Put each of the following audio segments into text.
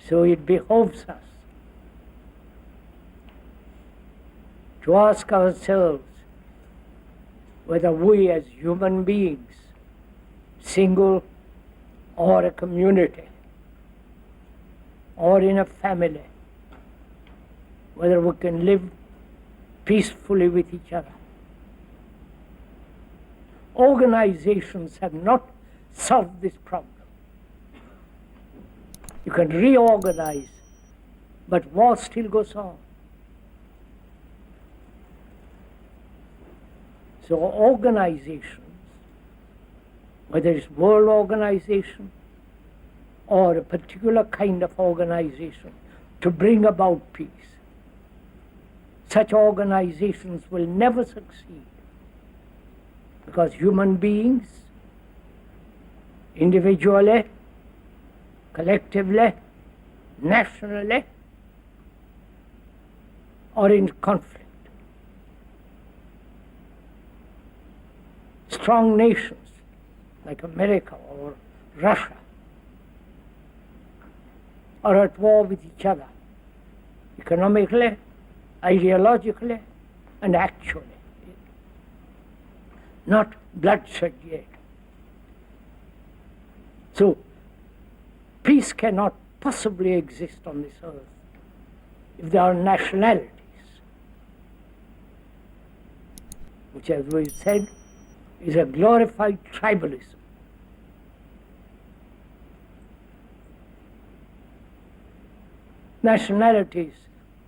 So it behoves us to ask ourselves whether we as human beings, single or a community, or in a family, whether we can live peacefully with each other. Organizations have not solved this problem. You can reorganize, but war still goes on. So organizations, whether it's world organization or a particular kind of organization to bring about peace, such organizations will never succeed because human beings, individually, collectively, nationally, are in conflict. Strong nations like America or Russia are at war with each other, economically, ideologically, and actually. Not bloodshed yet. So, peace cannot possibly exist on this earth if there are nationalities, which, as we said, is a glorified tribalism. Nationalities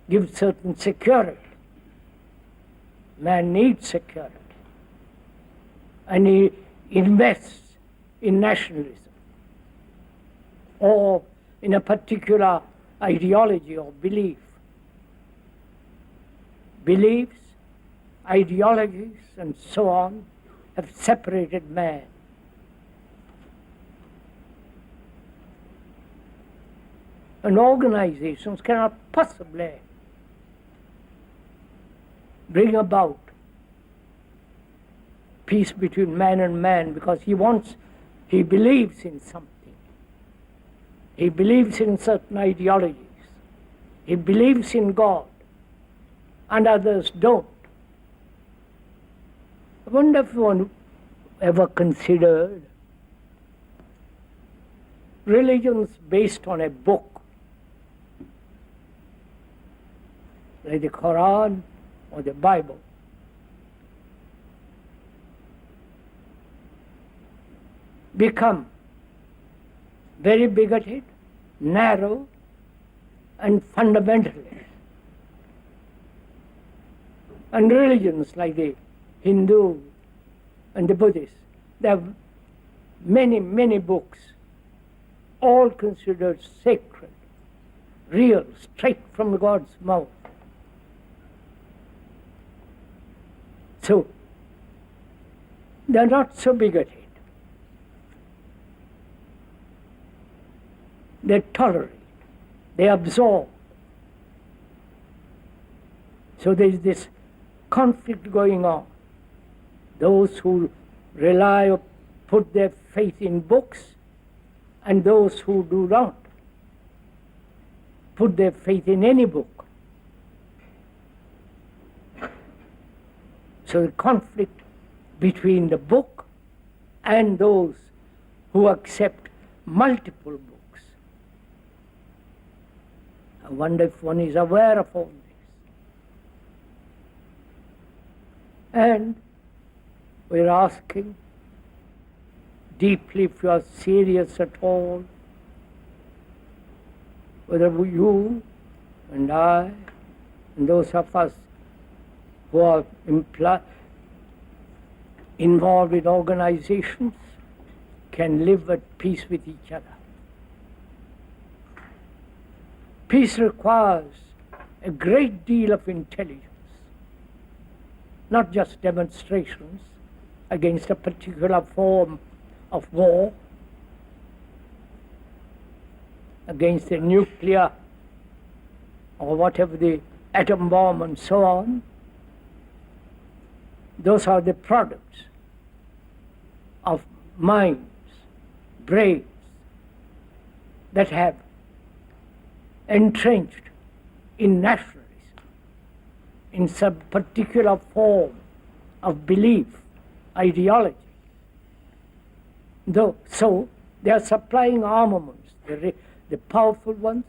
give certain security. Man needs security. And he invests in nationalism or in a particular ideology or belief. Beliefs, ideologies, and so on have separated man. And organizations cannot possibly bring about peace between man and man because he believes in something. He believes in certain ideologies. He believes in God, and others don't. I wonder if one ever considered religions based on a book, like the Quran or the Bible. Become very bigoted, narrow, and fundamentalist. And religions like the Hindu and the Buddhist, there are many, many books, all considered sacred, real, straight from God's mouth. So, they're not so bigoted. They tolerate, they absorb. So there's this conflict going on. Those who rely or put their faith in books, and those who do not put their faith in any book. So the conflict between the book and those who accept multiple books. I wonder if one is aware of all this. And we're asking deeply, if you are serious at all, whether you and I and those of us who are involved in organizations can live at peace with each other. Peace requires a great deal of intelligence, not just demonstrations against a particular form of war, against the nuclear or whatever, the atom bomb and so on. Those are the products of minds, brains that have entrenched in nationalism, in some particular form of belief, ideology. So they are supplying armaments, the powerful ones,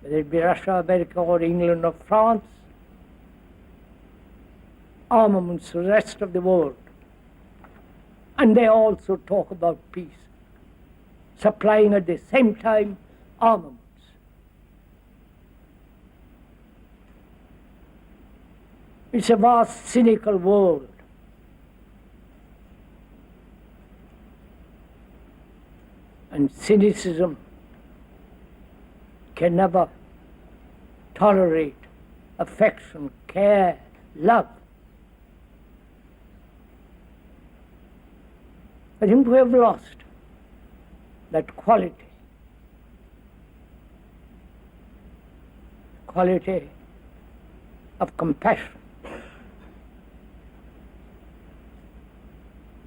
whether it be Russia, America, or England, or France, armaments to the rest of the world. And they also talk about peace, supplying at the same time armaments. It's a vast, cynical world. And cynicism can never tolerate affection, care, love. I think we have lost that quality of compassion.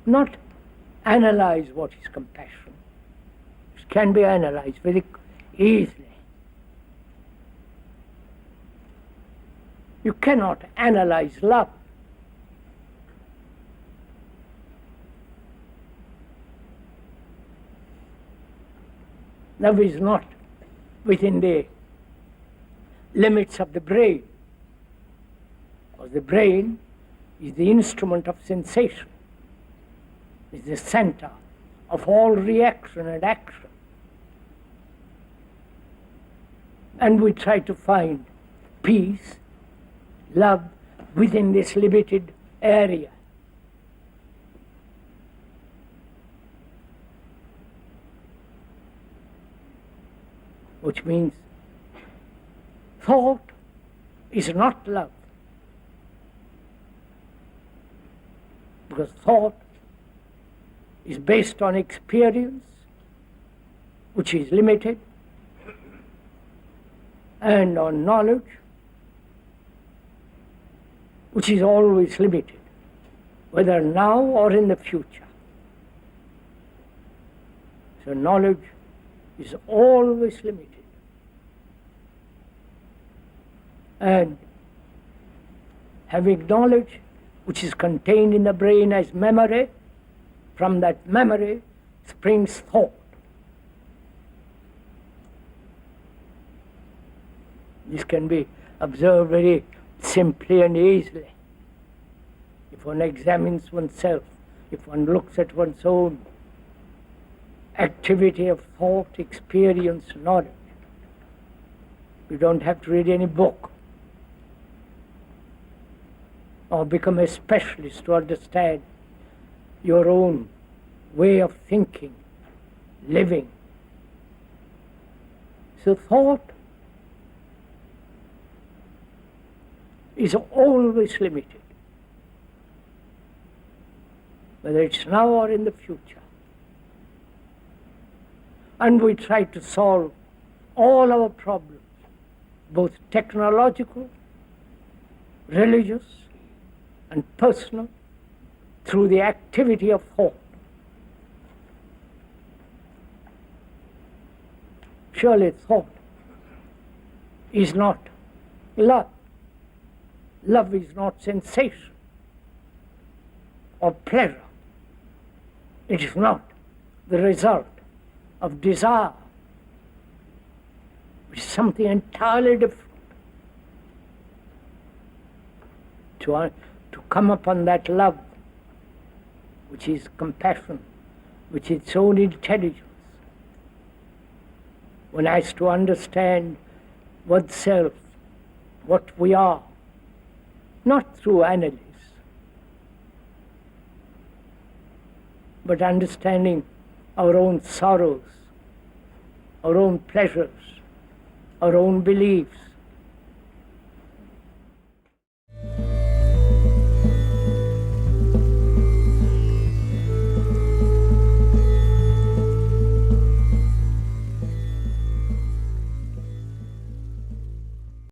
Not analyze what is compassion. It can be analyzed very easily. You cannot analyze love. Love is not within the limits of the brain, because the brain is the instrument of sensation, is the center of all reaction and action. And we try to find peace, love within this limited area. Which means thought is not love. Because thought is based on experience, which is limited, and on knowledge, which is always limited, whether now or in the future. So knowledge is always limited. And having knowledge, which is contained in the brain as memory, from that memory springs thought. This can be observed very simply and easily. If one examines oneself, if one looks at one's own activity of thought, experience, knowledge, you don't have to read any book or become a specialist to understand your own way of thinking, living. So thought is always limited, whether it's now or in the future. And we try to solve all our problems, both technological, religious, and personal, through the activity of thought. Surely thought is not love. Love is not sensation or pleasure. It is not the result of desire. It is something entirely different. To come upon that love, which is compassion, which is its own intelligence, one has to understand oneself, what we are, not through analysis, but understanding our own sorrows, our own pleasures, our own beliefs,